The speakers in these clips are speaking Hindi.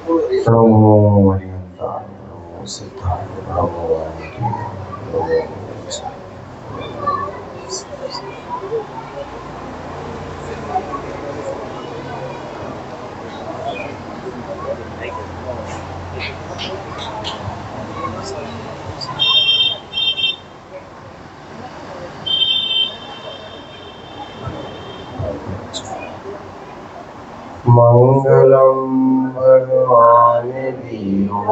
नमो अरिहंताय, नमो सिद्धाय, नमो वाल्मीकि, मंगलम भगवान विष्णु,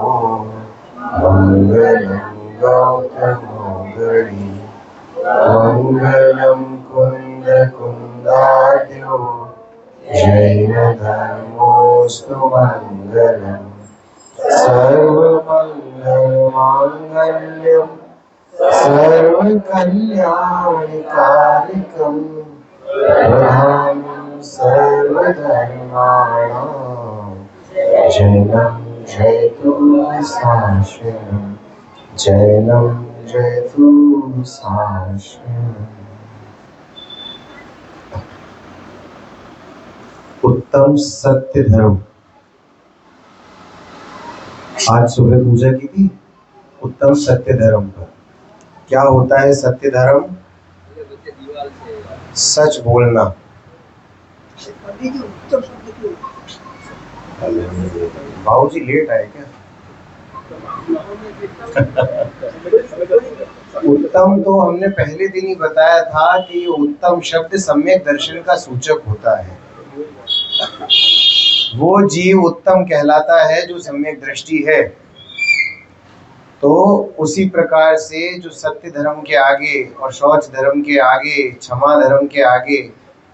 मंगलम गौतमोदरी, मंगलम कुंद कुंदाद्यो, जैन धर्मोस्तु मंगलम, सर्वमंगल मांगल्यम, सर्वकल्याणकारिकम, प्रधानं सर्वधर्माणां, जैनं जयतु शाश्वतं, जैनं जयतु शाश्वतं। उत्तम सत्य धर्म। आज सुबह पूजा की थी उत्तम सत्य धर्म पर। क्या होता है सत्य धर्म? सच बोलना। बाबू जी लेट आए क्या? उत्तम तो हमने पहले दिन ही बताया था कि ये उत्तम शब्द सम्यक दर्शन का सूचक होता है। वो जीव उत्तम कहलाता है जो सम्यक दृष्टि है। तो उसी प्रकार से जो सत्य धर्म के आगे और शौच धर्म के आगे, क्षमा धर्म के आगे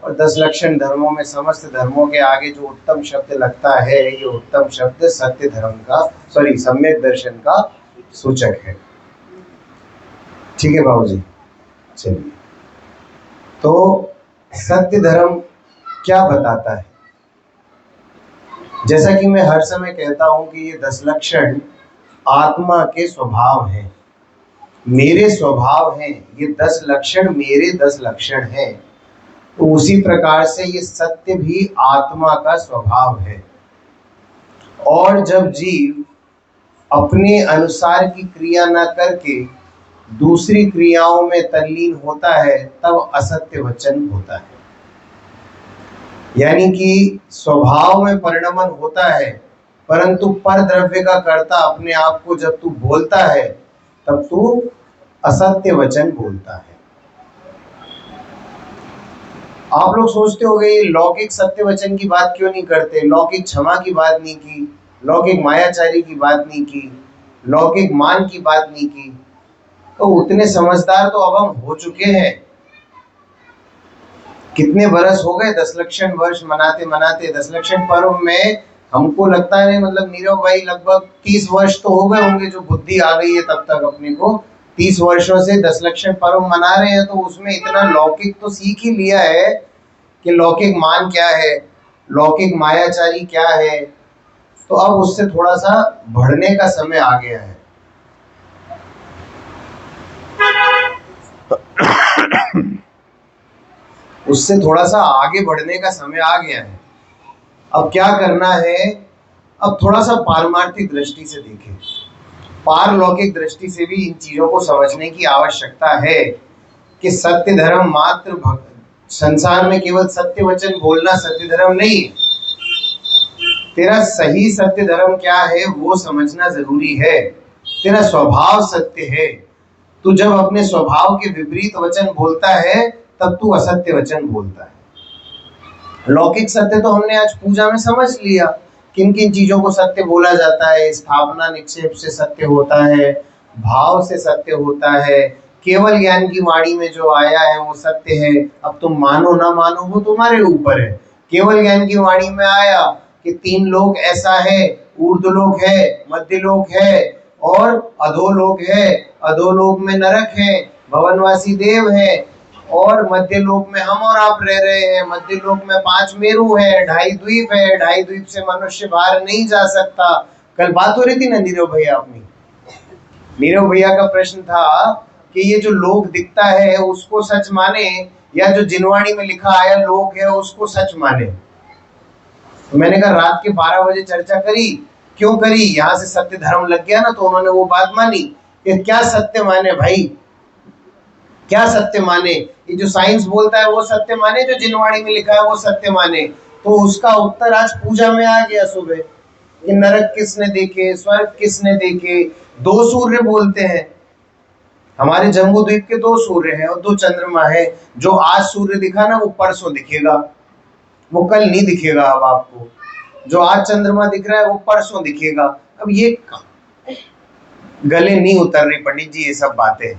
और 10 लक्षण धर्मों में समस्त धर्मों के आगे जो उत्तम शब्द लगता है, ये उत्तम शब्द सत्य धर्म का सम्यक दर्शन का सूचक है। ठीक है बाबू जी, चलिए। तो सत्य धर्म क्या बताता है? जैसा कि मैं हर समय कहता हूं कि ये 10 लक्षण आत्मा के स्वभाव हैं, मेरे स्वभाव हैं। ये 10 लक्षण मेरे 10 लक्षण हैं। तो उसी प्रकार से ये सत्य भी आत्मा का स्वभाव है। और जब जीव अपने अनुसार की क्रिया न करके दूसरी क्रियाओं में तल्लीन होता है, तब असत्य वचन होता है। यानी कि स्वभाव में परिणमन होता है, परंतु पर द्रव्य का कर्ता अपने आप को जब तू बोलता है, तब तू असत्य वचन बोलता है। आप लोग सोचते होंगे ये लौकिक सत्य वचन की बात क्यों नहीं करते, लौकिक क्षमा की बात नहीं की, लौकिक मायाचारी की बात नहीं की, लौकिक मान की बात नहीं की। तो उतने समझदार तो अब हम हो चुके हैं। कितने बरस हो गए, 10 लक्षण वर्ष मनाते मनाते। 10 लक्षण पर्व में हमको लगता है मतलब नीरव भाई लगभग 30 वर्ष तो हो गए होंगे, जो बुद्धि आ गई है तब तक अपने को 30 वर्षों से 10 लक्षण पर्व मना रहे हैं। तो उसमें इतना लौकिक तो सीख ही लिया है कि लौकिक मान क्या है, लौकिक मायाचारी क्या है। तो अब उससे थोड़ा सा बढ़ने का समय आ गया है। उससे थोड़ा सा आगे बढ़ने का समय आ गया है। अब क्या करना है, अब थोड़ा सा पारमार्थिक दृष्टि से देखें, पारलौकिक दृष्टि से भी इन चीजों को समझने की आवश्यकता है कि सत्य धर्म मात्र संसार में केवल सत्य वचन बोलना सत्य धर्म नहीं। तेरा सही सत्य धर्म क्या है वो समझना जरूरी है। तेरा स्वभाव सत्य है। तू जब अपने स्वभाव के विपरीत वचन बोलता है, तब तू असत्य वचन बोलता है। लौकिक सत्य तो हमने आज पूजा में समझ लिया, किन किन चीजों को सत्य बोला जाता है। स्थापना निक्षेप से सत्य होता है, भाव से सत्य होता है, केवल ज्ञान की वाणी में जो आया है वो सत्य है। अब तुम मानो ना मानो वो तुम्हारे ऊपर है। केवल ज्ञान की वाणी में आया कि 3 लोक ऐसा है, ऊर्ध्वलोक है, मध्यलोक है और अधोलोक है। अधोलोक में नरक है, भवनवासी देव है और मध्यलोक में हम और आप रह रहे हैं। मध्यलोक में 5 मेरु है, 2.5 द्वीप है, 2.5 द्वीप से मनुष्य बाहर नहीं जा सकता। कल बात हो रही थी ना नीरव भैया अपनी, नीरव भैया का प्रश्न था कि ये जो लोक दिखता है उसको सच माने या जो जिनवाणी में लिखा आया लोक है उसको सच माने। तो मैंने कहा रात के 12 बजे चर्चा करी क्यों करी? यहां से सत्य धर्म लग गया ना, तो उन्होंने वो बात मानी कि क्या सत्य माने भाई, क्या सत्य माने? ये जो साइंस बोलता है वो सत्य माने, जो जिनवाणी में लिखा है वो सत्य माने? तो उसका उत्तर आज पूजा में आ गया सुबह कि नरक किसने देखे, स्वर्ग किसने देखे। दो सूर्य बोलते हैं, हमारे जम्बू द्वीप के दो सूर्य हैं और दो चंद्रमा है। जो आज सूर्य दिखा ना वो परसों दिखेगा, वो कल नहीं दिखेगा। अब आपको जो आज चंद्रमा दिख रहा है वो परसों दिखेगा। अब ये गले नहीं उतर रही पंडित जी ये सब बातें,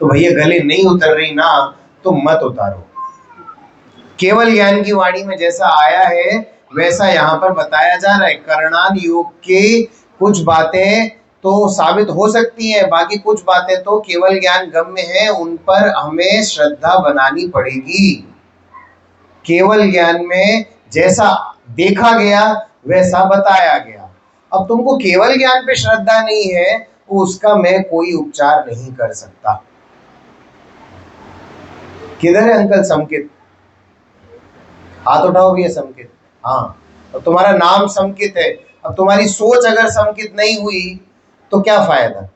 तो भैया गले नहीं उतर रही ना तो मत उतारो। केवल ज्ञान की वाणी में जैसा आया है वैसा यहाँ पर बताया जा रहा है। करणान योग के कुछ बातें तो साबित हो सकती हैं, बाकी कुछ बातें तो केवल ज्ञान गम्य है, उन पर हमें श्रद्धा बनानी पड़ेगी। केवल ज्ञान में जैसा देखा गया वैसा बताया गया। अब तुमको केवल ज्ञान पे श्रद्धा नहीं है तो उसका मैं कोई उपचार नहीं कर सकता। किधर है अंकल समकित? हाथ उठाओ भैया समकित। हाँ, तो तुम्हारा नाम समकित है। अब तुम्हारी सोच अगर समकित नहीं हुई तो क्या फायदा?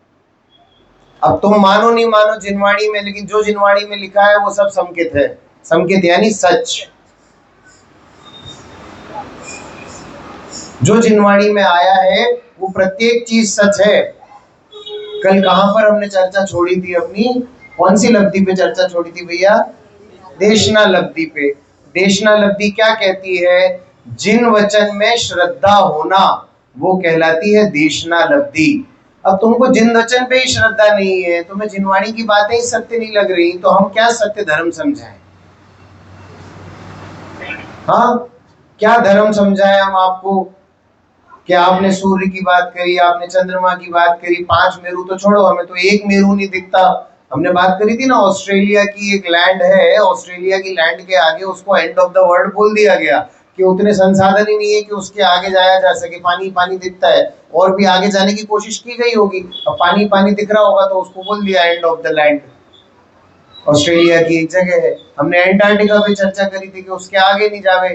अब तुम मानो नहीं मानो जिनवाणी में, लेकिन जो जिनवाणी में लिखा है वो सब समकित है। समकित यानी सच। जो जिनवाणी में आया है वो प्रत्येक चीज सच है। कल कहां पर हमने चर्चा छोड़ी थी अपनी? कौन सी लब्धि पे चर्चा छोड़ी थी भैया? देशना लब्धि पे। देशना लब्धि क्या कहती है? जिन वचन में श्रद्धा होना वो कहलाती है देशना लब्धि। अब तुमको जिन वचन पे ही श्रद्धा नहीं है, तुम्हें जिनवाणी की बातें ही सत्य नहीं लग रही, तो हम क्या सत्य धर्म समझाएं? हाँ, क्या धर्म समझाएं हम आपको? कि आपने सूर्य की बात करी, आपने चंद्रमा की बात करी, 5 मेरू तो छोड़ो, हमें तो एक मेरू नहीं दिखता। हमने बात करी थी ना, ऑस्ट्रेलिया की एक लैंड है, ऑस्ट्रेलिया की लैंड के आगे उसको एंड ऑफ द वर्ल्ड बोल दिया गया कि उतने संसाधन ही नहीं है कि उसके आगे जाया जा सके। पानी पानी दिखता है, और भी आगे जाने की कोशिश की गई होगी, अब पानी पानी दिख रहा होगा तो उसको बोल दिया end of the land. Australia की एक जगह है। हमने एंटार्क्टिका पे चर्चा करी थी कि उसके आगे नहीं जावे,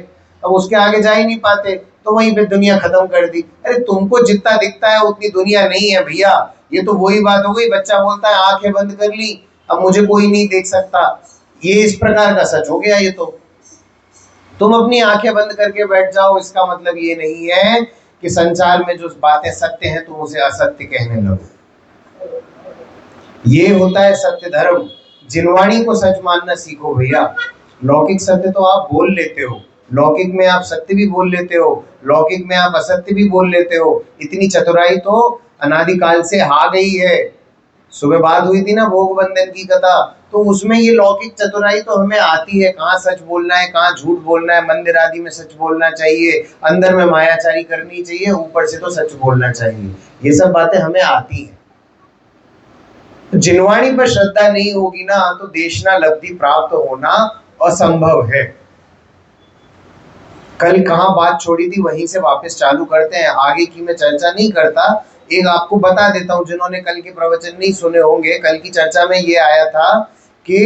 अब उसके आगे जा ही नहीं पाते तो वहीं पे दुनिया खत्म कर दी। अरे तुमको जितना दिखता है उतनी दुनिया नहीं है भैया। ये तो वही बात हो गई, बच्चा बोलता है आंखें बंद कर ली, अब मुझे कोई नहीं देख सकता। ये इस प्रकार का सच हो गया। ये तो तुम अपनी आंखें बंद करके बैठ जाओ, इसका मतलब ये नहीं है कि संसार में जो बातें सत्य हैं तुम उसे असत्य कहने लगो। ये होता है सत्य धर्म। जिनवाणी को सच मानना सीखो भैया। लौकिक सत्य तो आप बोल लेते हो, लौकिक में आप सत्य भी बोल लेते हो, लौकिक में आप असत्य भी बोल लेते हो। इतनी चतुराई तो अनादिकाल से आ गई है। सुबह बात हुई थी ना भोग बंधन की कथा, तो उसमें ये लौकिक चतुराई तो हमें आती है, कहाँ सच बोलना है, कहाँ झूठ बोलना है। मंदिर आदि में सच बोलना चाहिए, अंदर में मायाचारी करनी चाहिए, ऊपर से तो सच बोलना चाहिए। ये सब बातें हमें आती है। जिनवाणी पर श्रद्धा नहीं होगी ना तो देशना लब्धि प्राप्त होना असंभव है। कल कहाँ बात छोड़ी थी वहीं से वापस चालू करते हैं। आगे की मैं चर्चा नहीं करता, एक आपको बता देता हूं जिन्होंने कल के प्रवचन नहीं सुने होंगे। कल की चर्चा में ये आया था कि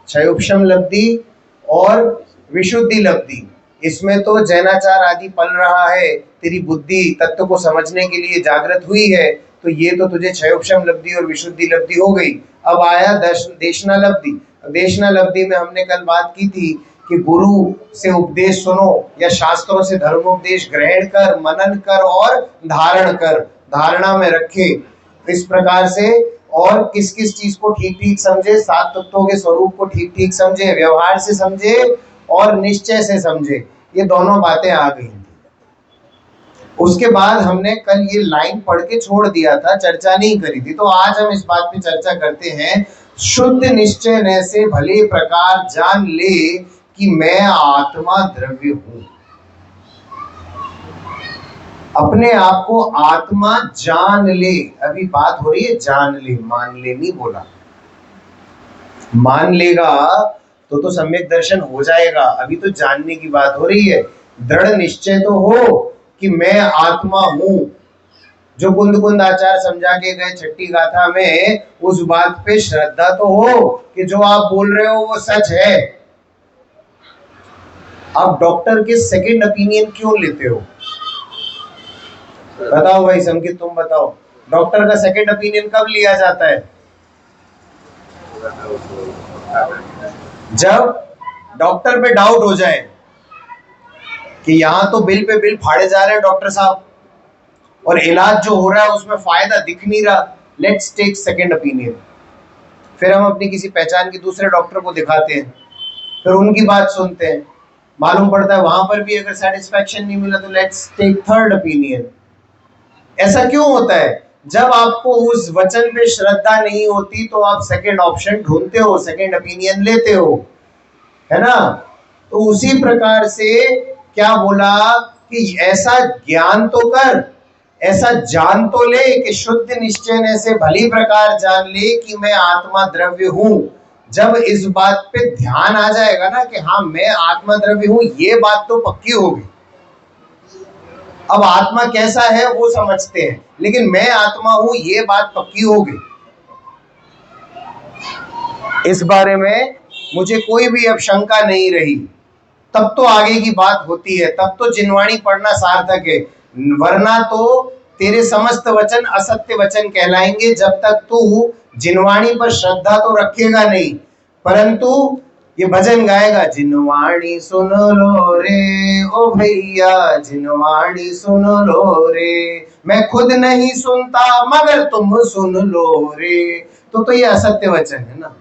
क्षयोपशम लब्धि और विशुद्धि लब्धि, इसमें तो जैनाचार आदि पल रहा है। तेरी बुद्धि तत्व को समझने के लिए जागृत हुई है, तो ये तो तुझे क्षयोपशम लब्धि और विशुद्धि लब्धि हो गई। अब आया देशना लब्धि। देशना लब्धि में हमने कल बात की थी कि गुरु से उपदेश सुनो या शास्त्रों से धर्मोपदेश ग्रहण कर, मनन कर और धारण कर, धारणा में रखे इस प्रकार से। और किस किस चीज को ठीक ठीक समझे, 7 तत्वों के स्वरूप को ठीक ठीक समझे, व्यवहार से समझे और निश्चय से समझे। ये दोनों बातें आ गई। उसके बाद हमने कल ये लाइन पढ़ के छोड़ दिया था, चर्चा नहीं करी थी। तो आज हम इस बात पे चर्चा करते हैं। शुद्ध निश्चय न से भले प्रकार जान ले कि मैं आत्मा द्रव्य हूं। अपने आप को आत्मा जान ले। अभी बात हो रही है जान ले, मान ले नहीं बोला। मान लेगा तो सम्यक दर्शन हो जाएगा। अभी तो जानने की बात हो रही है। दृढ़ निश्चय तो हो कि मैं आत्मा हूं। जो कुंद कुंद आचार्य समझा के गए छठी गाथा में, उस बात पे श्रद्धा तो हो कि जो आप बोल रहे हो वो सच है। आप डॉक्टर के सेकंड ओपिनियन क्यों लेते हो? बताओ भाई संकित, तुम बताओ, डॉक्टर का सेकंड ओपिनियन कब लिया जाता है? जब डॉक्टर पे डाउट हो जाए कि यहाँ तो बिल पे बिल फाड़े जा रहे हैं डॉक्टर साहब, और इलाज जो हो रहा है उसमें फायदा दिख नहीं रहा, लेट्स टेक सेकंड ओपिनियन। फिर हम अपनी किसी पहचान के दूसरे डॉक्टर को दिखाते हैं, फिर उनकी बात सुनते हैं, मालूम पड़ता है वहां पर भी अगर सेटिस्फैक्शन नहीं मिला तो लेट्स टेक थर्ड ओपिनियन। ऐसा क्यों होता है? जब आपको उस वचन पे श्रद्धा नहीं होती तो आप सेकंड ऑप्शन ढूंढते हो, सेकंड ओपिनियन लेते हो, है ना? तो उसी प्रकार से क्या बोला कि ऐसा ज्ञान तो कर, ऐसा जान तो ले कि शुद्ध निश्चय से भली प्रकार जान ले कि मैं आत्मा द्रव्य हूं। जब इस बात पे ध्यान आ जाएगा ना कि हाँ मैं आत्मा द्रव्य हूं, ये बात तो पक्की होगी। अब आत्मा कैसा है वो समझते हैं, लेकिन मैं आत्मा हूं ये बात पक्की होगी। इस बारे में मुझे कोई भी अब शंका नहीं रही। तब तो आगे की बात होती है, तब तो जिनवाणी पढ़ना सार्थक है, वरना तो तेरे समस्त वचन असत्य वचन कहलाएंगे जब तक तू जिनवाणी पर श्रद्धा तो रखेगा नहीं। परंतु ये भजन गाएगा, जिनवाणी सुन लो रे ओ भैया, जिनवाणी सुन लो रे, मैं खुद नहीं सुनता मगर तुम सुन लो रे। तो ये असत्य वचन है ना,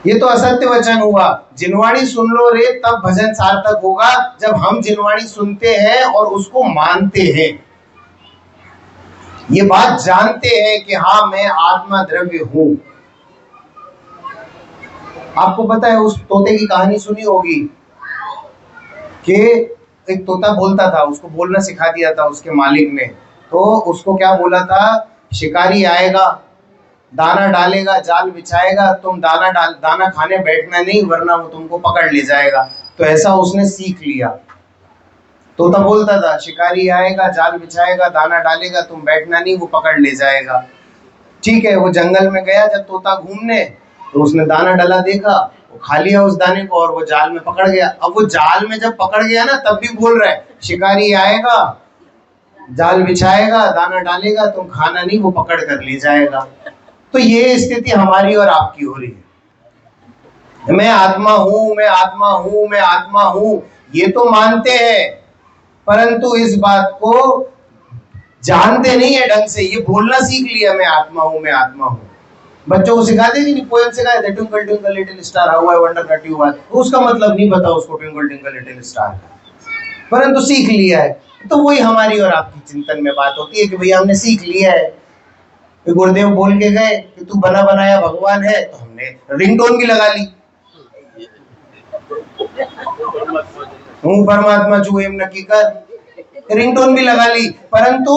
ये तो असत्य वचन हुआ। जिनवाणी सुन लो रे तब भजन सार्थक होगा जब हम जिनवाणी सुनते हैं और उसको मानते हैं, ये बात जानते हैं कि हाँ मैं आत्मा द्रव्य हूं। आपको पता है उस तोते की कहानी सुनी होगी कि एक तोता बोलता था, उसको बोलना सिखा दिया था उसके मालिक ने। तो उसको क्या बोला था, शिकारी आएगा, दाना डालेगा, जाल बिछाएगा, तुम दाना खाने बैठना नहीं वरना वो तुमको पकड़ ले जाएगा। तो ऐसा उसने सीख लिया। तोता बोलता था, शिकारी आएगा, जाल बिछाएगा, दाना डालेगा, तुम बैठना नहीं, वो पकड़ ले जाएगा। ठीक है, वो जंगल में गया जब तोता घूमने, तो उसने दाना डाला देखा, वो खा लिया उस दाने को और वो जाल में पकड़ गया। अब वो जाल में जब पकड़ गया ना तब भी बोल रहा है, शिकारी आएगा, जाल बिछाएगा, दाना डालेगा, तुम खाना नहीं, वो पकड़ कर ले जाएगा। तो ये स्थिति हमारी और आपकी हो रही है। मैं आत्मा हूं, मैं आत्मा हूं, मैं आत्मा हूं, ये तो मानते हैं, परंतु इस बात को जानते नहीं है ढंग से। ये बोलना सीख लिया, मैं आत्मा हूं, मैं आत्मा हूं। बच्चों को सिखाते नहीं, पोएम सिखाए थे, twinkle twinkle little star how I wonder that you are, उसका मतलब नहीं पता उसको ट्विंकल ट्विंकल लिटिल स्टार का, परंतु सीख लिया है। तो वही हमारी और आपकी चिंतन में बात होती है कि भैया हमने सीख लिया है। गुरुदेव बोल के गए कि तू बना बनाया भगवान है, तो हमने रिंगटोन भी लगा ली, हूँ परमात्मा जू एम नकी कर, रिंगटोन भी लगा ली, परंतु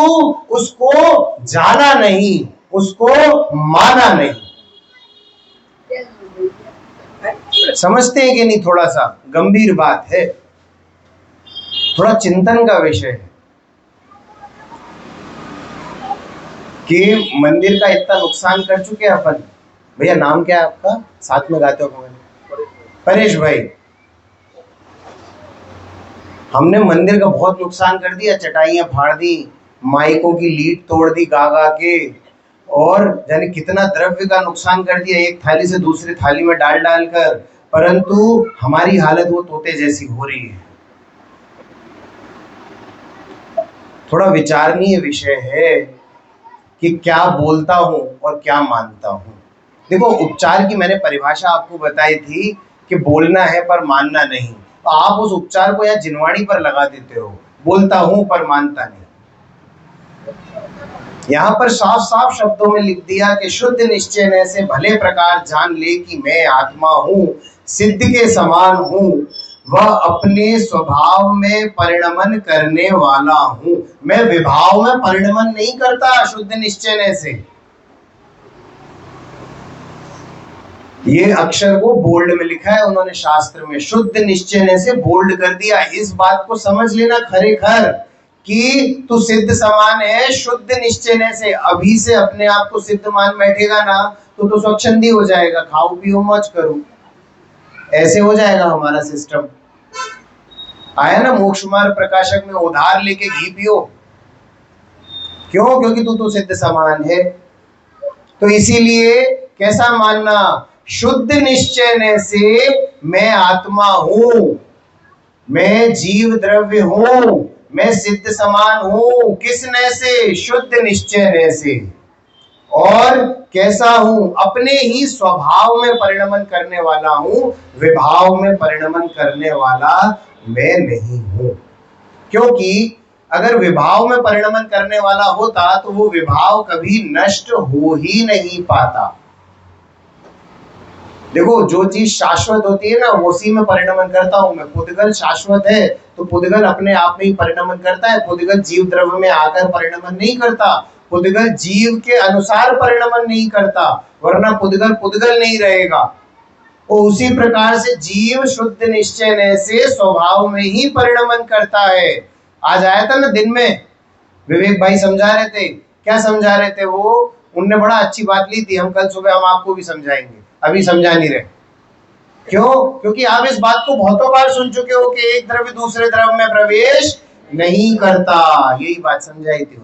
उसको जाना नहीं, उसको माना नहीं। समझते हैं कि नहीं? थोड़ा सा गंभीर बात है, थोड़ा चिंतन का विषय है कि मंदिर का इतना नुकसान कर चुके हैं अपन। भैया नाम क्या है आपका, साथ में गाते हो? परेश भाई, हमने मंदिर का बहुत नुकसान कर दिया, चटाइयां फाड़ दी, माइकों की लीड तोड़ दी गा गा के, और यानी कितना द्रव्य का नुकसान कर दिया एक थाली से दूसरी थाली में डाल डाल कर, परंतु हमारी हालत वो तोते जैसी हो रही है। थोड़ा विचारणीय विषय है कि क्या बोलता हूं और क्या मानता हूं। देखो, उपचार की मैंने परिभाषा आपको बताई थी कि बोलना है पर मानना नहीं, तो आप उस उपचार को यहाँ जिनवाणी पर लगा देते हो, बोलता हूं पर मानता नहीं। यहाँ पर साफ साफ शब्दों में लिख दिया कि शुद्ध निश्चय से भले प्रकार जान ले कि मैं आत्मा हूं, सिद्ध के समान हूं, वह अपने स्वभाव में परिणमन करने वाला हूं। मैं विभाव में परिणमन नहीं करता शुद्ध निश्चय से। ये अक्षर को बोल्ड में लिखा है उन्होंने शास्त्र में, शुद्ध निश्चय से बोल्ड कर दिया। इस बात को समझ लेना खरेखर कि तू सिद्ध समान है शुद्ध निश्चय से। अभी से अपने आप को सिद्ध मान बैठेगा ना तो स्वच्छंदी हो जाएगा, खाओ पियो मौज करो, ऐसे हो जाएगा हमारा सिस्टम। आया ना मोक्ष मार्ग प्रकाशक में, उधार लेके घी पियो। क्यों? क्योंकि तू तो सिद्ध समान है। तो इसीलिए कैसा मानना? शुद्ध निश्चय से मैं आत्मा हूं, मैं जीव द्रव्य हूं, मैं सिद्ध समान हूं। किस नय से? शुद्ध निश्चय नय से। और कैसा हूं? अपने ही स्वभाव में परिणमन करने वाला हूं, विभाव में परिणमन करने वाला मैं नहीं हूं। क्योंकि अगर विभाव में परिणमन करने वाला होता तो वो विभाव कभी नष्ट हो ही नहीं पाता। देखो, जो चीज शाश्वत होती है ना, उसी में परिणमन करता हूं मैं। पुद्गल शाश्वत है तो पुद्गल अपने आप में ही परिणमन करता है। पुद्गल जीव द्रव्य में आकर परिणमन नहीं करता, पुद्गल जीव के अनुसार परिणमन नहीं करता, वरना पुद्गल पुद्गल नहीं रहेगा। वो उसी प्रकार से जीव शुद्ध निश्चय से स्वभाव में ही परिणमन करता है। आज आया था ना दिन में, विवेक भाई समझा रहे थे। क्या समझा रहे थे वो? उनने बड़ा अच्छी बात ली थी। हम कल सुबह हम आपको भी समझाएंगे, अभी समझा नहीं रहे। क्यों? क्योंकि आप इस बात को बहुतों बार सुन चुके हो कि एक द्रव्य दूसरे द्रव्य में प्रवेश नहीं करता। यही बात समझाई थी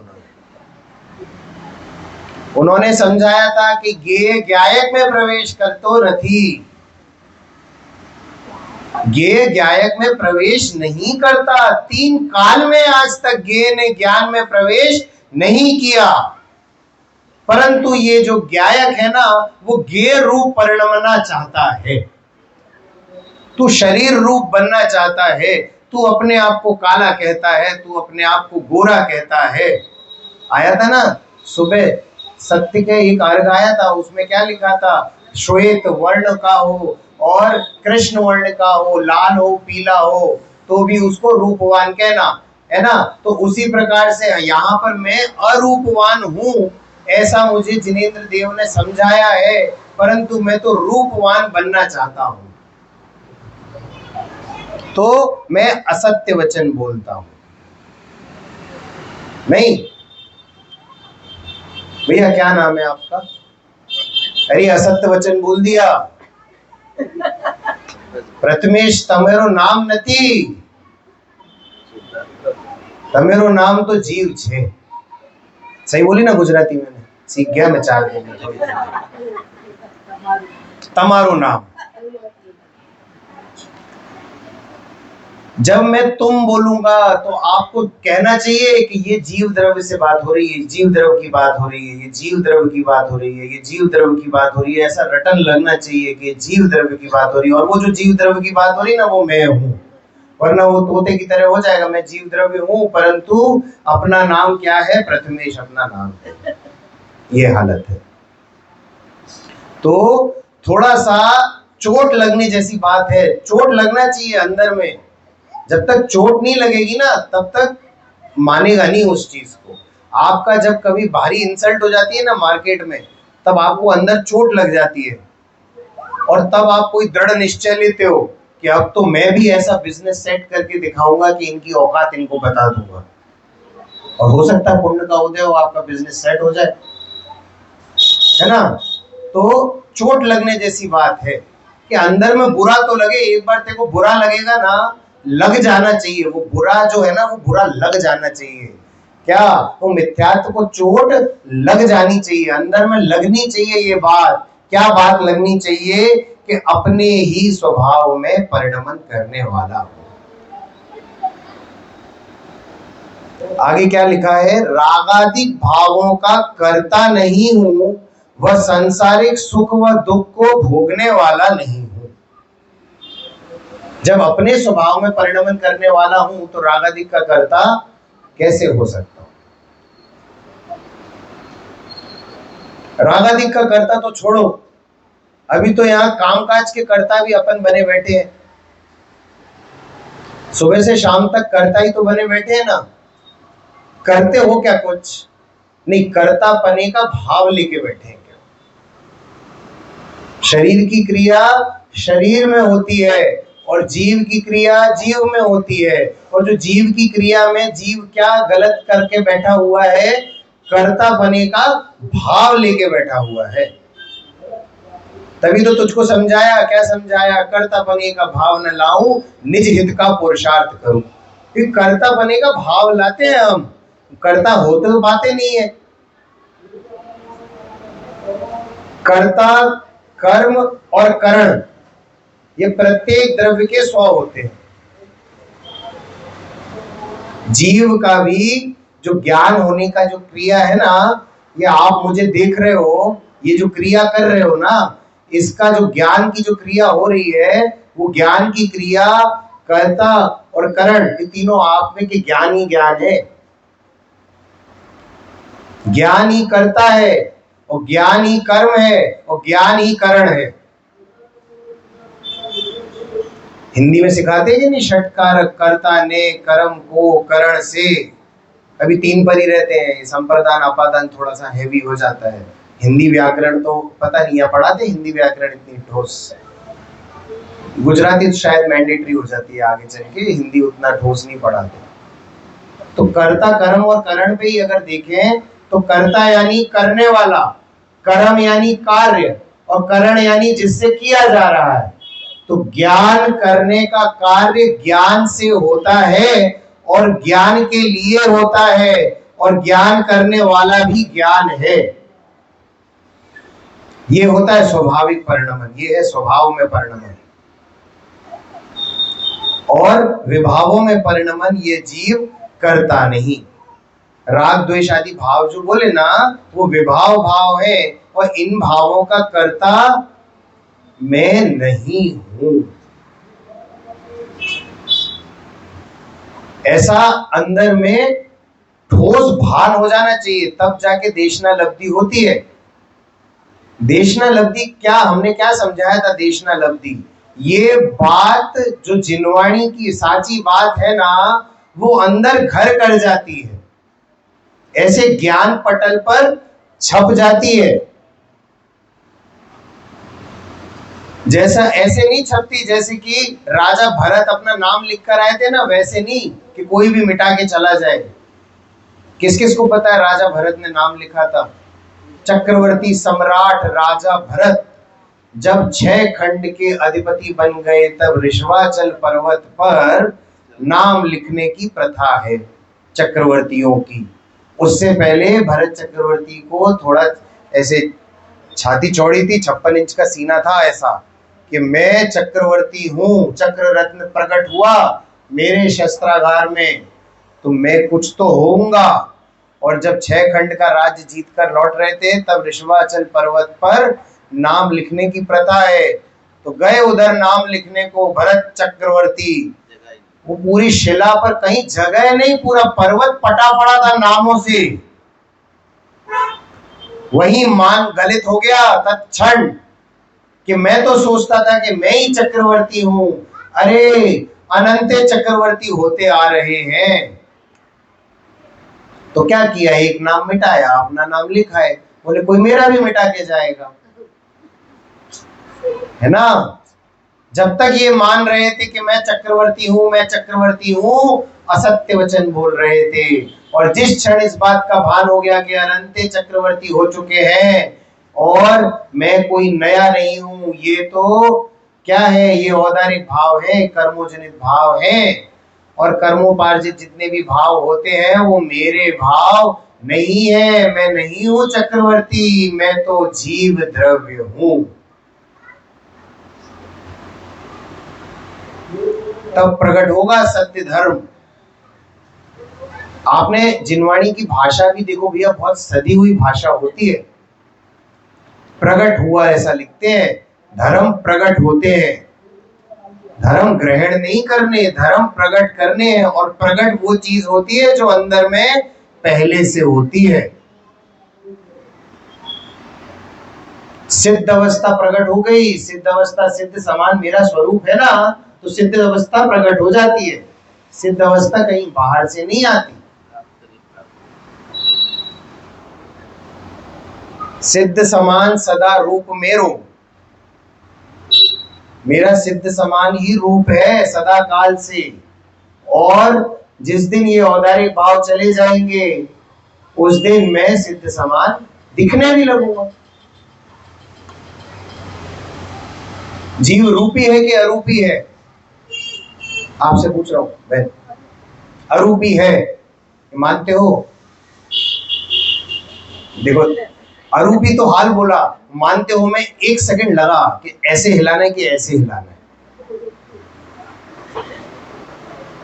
उन्होंने समझाया था कि ज्ञेय ज्ञायक में प्रवेश करतो रथी। ज्ञेय ज्ञायक में प्रवेश नहीं करता। 3 काल में आज तक ज्ञेय ने ज्ञान में प्रवेश नहीं किया। परंतु ये जो ज्ञायक है ना, वो ज्ञेय रूप परिणमना चाहता है। तू शरीर रूप बनना चाहता है, तू अपने आप को काला कहता है, तू अपने आप को गोरा कहता है। आया था ना सुबह सत्य के एक अर्घ आया था, उसमें क्या लिखा था? श्वेत वर्ण का हो और कृष्ण वर्ण का हो, लाल हो पीला हो, तो भी उसको रूपवान कहना है ना। तो उसी प्रकार से यहाँ पर मैं अरूपवान हूँ, ऐसा मुझे जिनेंद्र देव ने समझाया है, परंतु मैं तो रूपवान बनना चाहता हूँ। तो मैं असत्य वचन बोलता हूं। नहीं भैया, क्या नाम है आपका? अरे असत्य वचन बोल दिया। प्रथमेश तमेरो नाम नती, तमेरो नाम तो जीव छे। सही बोली ना गुजराती? मैंने सीख गया मैं 4 दिन में थोड़ी। तमारो नाम। जब मैं तुम बोलूंगा तो आपको कहना चाहिए कि ये जीव द्रव्य से बात हो रही है, जीव द्रव्य की बात हो रही है, ये जीव द्रव्य की बात हो रही है, ये जीव द्रव्य की बात हो रही है। ऐसा रटन लगना चाहिए कि जीव द्रव्य की बात हो रही है, और वो जो जीव द्रव्य की बात हो रही है ना, वो मैं हूँ। वरना वो तोते की तरह हो जाएगा, मैं जीव द्रव्य हूँ परंतु अपना नाम क्या है? प्रथमेश अपना नाम है। ये हालत है। तो थोड़ा सा चोट लगने जैसी बात है। चोट लगना चाहिए अंदर में। जब तक चोट नहीं लगेगी ना, तब तक मानेगा नहीं उस चीज को। आपका जब कभी भारी इंसल्ट हो जाती है ना मार्केट में, तब आपको अंदर चोट लग जाती है, और तब आप कोई दृढ़ निश्चय लेते हो कि अब तो मैं भी ऐसा बिजनेस सेट करके दिखाऊंगा कि इनकी औकात इनको बता दूंगा। और हो सकता है पुण्य का उदय हो, आपका बिजनेस सेट हो जाए, है ना। तो चोट लगने जैसी बात है कि अंदर में बुरा तो लगे। एक बार तेरे को बुरा लगेगा ना, लग जाना चाहिए। वो बुरा जो है ना, वो बुरा लग जाना चाहिए। क्या? वो मिथ्यात्व को चोट लग जानी चाहिए, अंदर में लगनी चाहिए। ये बात क्या बात लगनी चाहिए? कि अपने ही स्वभाव में परिणमन करने वाला हो। आगे क्या लिखा है? रागादिक भावों का कर्ता नहीं हूं, वह सांसारिक सुख व दुख को भोगने वाला नहीं हूं। जब अपने स्वभाव में परिणमन करने वाला हूं तो रागादिक का कर्ता कैसे हो सकता हूं? रागादिक का कर्ता तो छोड़ो, अभी तो यहाँ कामकाज के कर्ता भी अपन बने बैठे हैं। सुबह से शाम तक कर्ता ही तो बने बैठे हैं ना। करते हो क्या? कुछ नहीं, कर्ता पने का भाव लेके बैठे हैं क्या? शरीर की क्रिया शरीर में होती है और जीव की क्रिया जीव में होती है। और जो जीव की क्रिया में जीव क्या गलत करके बैठा हुआ है? कर्ता बने का भाव लेके बैठा हुआ है। तभी तो तुझको समझाया, क्या समझाया, कर्ता बने का भाव न लाऊं, निज हित का पुरुषार्थ करूं। क्योंकि कर्ता बने का भाव लाते हैं हम, कर्ता होते तो बातें नहीं है। कर्ता, कर्म और करण, ये प्रत्येक द्रव्य के 100 होते हैं। जीव का भी जो ज्ञान होने का जो क्रिया है ना, ये आप मुझे देख रहे हो, ये जो क्रिया कर रहे हो ना, इसका जो ज्ञान की जो क्रिया हो रही है, वो ज्ञान की क्रिया कर्ता और करण, ये तीनों आप में के ज्ञान ही ज्ञान है। ज्ञान ही कर्ता है और ज्ञान ही कर्म है और ज्ञान ही करण है। हिंदी में सिखाते हैं कि नहीं, षटकारक कर्ता ने कर्म को करण से, अभी 3 पर ही रहते हैं। संप्रदान अपादान थोड़ा सा हैवी हो जाता है। हिंदी व्याकरण तो पता नहीं है, पढ़ाते हिंदी व्याकरण इतनी ठोस। गुजराती तो शायद मैंडेटरी हो जाती है आगे चल के, हिंदी उतना ठोस नहीं पढ़ाते। तो कर्ता, कर्म और करण पे ही अगर देखें तो कर्ता यानी करने वाला, कर्म यानी कार्य और करण यानी जिससे किया जा रहा है। तो ज्ञान करने का कार्य ज्ञान से होता है और ज्ञान के लिए होता है, और ज्ञान करने वाला भी ज्ञान है। ये होता है स्वाभाविक परिणमन, ये है स्वभाव में परिणमन। और विभावों में परिणमन ये जीव करता नहीं। राग द्वेष आदि भाव जो बोले ना, वो विभाव भाव है, और इन भावों का कर्ता मैं नहीं हूं। ऐसा अंदर में ठोस भान हो जाना चाहिए, तब जाके देशना लब्धि होती है। देशना लब्धि क्या, हमने क्या समझाया था देशना लब्धि? ये बात जो जिनवाणी की साची बात है ना, वो अंदर घर कर जाती है, ऐसे ज्ञान पटल पर छप जाती है। जैसा ऐसे नहीं छपती जैसे कि राजा भरत अपना नाम लिख कर आए थे ना, वैसे नहीं कि कोई भी मिटा के चला जाए। किस किस को पता है राजा भरत ने नाम लिखा था? चक्रवर्ती सम्राट राजा भरत जब 6 खंड के अधिपति बन गए, तब ऋषवाचल पर्वत पर नाम लिखने की प्रथा है चक्रवर्तियों की। उससे पहले भरत चक्रवर्ती को थोड़ा ऐसे छाती चौड़ी थी, 56 इंच का सीना था, ऐसा कि मैं चक्रवर्ती हूं, चक्र रत्न प्रकट हुआ मेरे शस्त्रागार में, तो मैं कुछ तो होऊंगा। और जब 6 खंड का राज्य जीत कर लौट रहे थे, तब ऋषवाचल पर्वत पर नाम लिखने की प्रथा है। तो गए उधर नाम लिखने को भरत चक्रवर्ती, वो पूरी शिला पर कहीं जगह नहीं, पूरा पर्वत पटा पड़ा था नामों से। वही मान गलित हो गया तत्क्षण कि मैं तो सोचता था कि मैं ही चक्रवर्ती हूं, अरे अनंत चक्रवर्ती होते आ रहे हैं। तो क्या किया, एक नाम मिटाया, अपना नाम लिखा है, बोले कोई मेरा भी मिटा के जाएगा, है ना। जब तक ये मान रहे थे कि मैं चक्रवर्ती हूं, मैं चक्रवर्ती हूं, असत्य वचन बोल रहे थे। और जिस क्षण इस बात का भान हो गया कि अनंत चक्रवर्ती हो चुके हैं और मैं कोई नया नहीं हूं, ये तो क्या है, ये औदारिक भाव है, कर्मोजनित भाव है, और कर्मोपार्जित जितने भी भाव होते हैं वो मेरे भाव नहीं है। मैं नहीं हूं चक्रवर्ती, मैं तो जीव द्रव्य हूं। तब प्रकट होगा सत्य धर्म। आपने जिनवाणी की भाषा भी देखो भैया, बहुत सदी हुई भाषा होती है। प्रकट हुआ ऐसा लिखते हैं, धर्म प्रकट होते हैं। धर्म ग्रहण नहीं करने, धर्म प्रकट करने हैं। और प्रकट वो चीज होती है जो अंदर में पहले से होती है। सिद्ध अवस्था प्रकट हो गई, सिद्ध अवस्था सिद्ध समान मेरा स्वरूप है ना, तो सिद्ध अवस्था प्रकट हो जाती है। सिद्ध अवस्था कहीं बाहर से नहीं आती। सिद्ध समान सदा रूप मेरो, मेरा सिद्ध समान ही रूप है सदा काल से। और जिस दिन ये औदारिक भाव चले जाएंगे, उस दिन मैं सिद्ध समान दिखने भी लगूंगा। जीव रूपी है कि अरूपी है? आपसे पूछ रहा हूं बहन, अरूपी है, मानते हो? देखो, अरूपी तो हाल बोला, मानते हो? मैं 1 सेकंड लगा कि ऐसे हिलाना है कि ऐसे हिलाना है।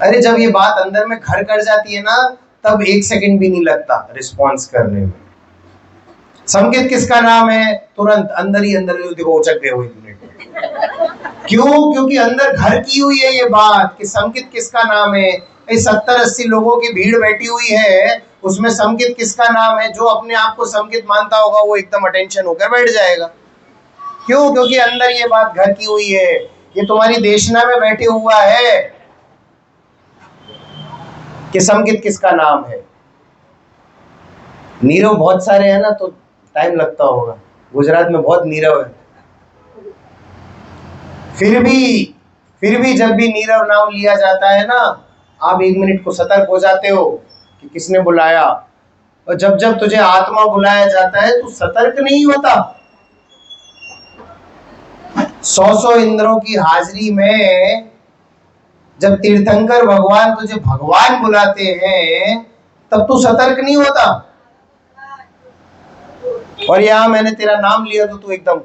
अरे जब ये बात अंदर में घर कर जाती है ना, तब 1 सेकंड भी नहीं लगता रिस्पॉन्स करने में। संकेत किसका नाम है? तुरंत अंदर ही अंदर देखो उचक गए हुए मिनट। क्यों? क्योंकि अंदर घर की हुई है ये बात कि संकेत किसका नाम है। 70-80 लोगों की भीड़ बैठी हुई है, उसमें संकेत किसका नाम है? जो अपने आप को संकेत मानता होगा वो एकदम अटेंशन होकर बैठ जाएगा। क्यों? क्योंकि अंदर ये बात घर की हुई है। ये तुम्हारी देशना में बैठे हुआ है कि संकेत किसका नाम है। नीरव बहुत सारे हैं ना, तो टाइम लगता होगा। गुजरात में बहुत नीरव है। फिर भी जब भी नीरव नाम लिया जाता है ना, आप 1 मिनट को सतर्क हो जाते हो कि किसने बुलाया। और जब जब तुझे आत्मा बुलाया जाता है तू सतर्क नहीं होता। 100 इंद्रों की हाजिरी में जब तीर्थंकर भगवान तुझे भगवान बुलाते हैं, तब तू सतर्क नहीं होता। और यहां मैंने तेरा नाम लिया तो तू एकदम,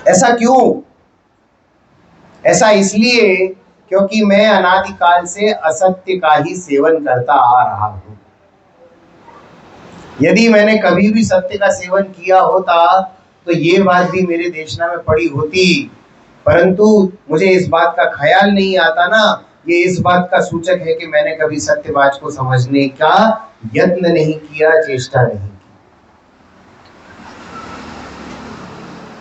ऐसा क्यों? ऐसा इसलिए क्योंकि मैं अनादिकाल से असत्य का ही सेवन करता आ रहा हूं। यदि मैंने कभी भी सत्य का सेवन किया होता तो ये बात भी मेरे देशना में पड़ी होती, परंतु मुझे इस बात का ख्याल नहीं आता ना। ये इस बात का सूचक है कि मैंने कभी सत्यवाच को समझने का यत्न नहीं किया, चेष्टा नहीं की।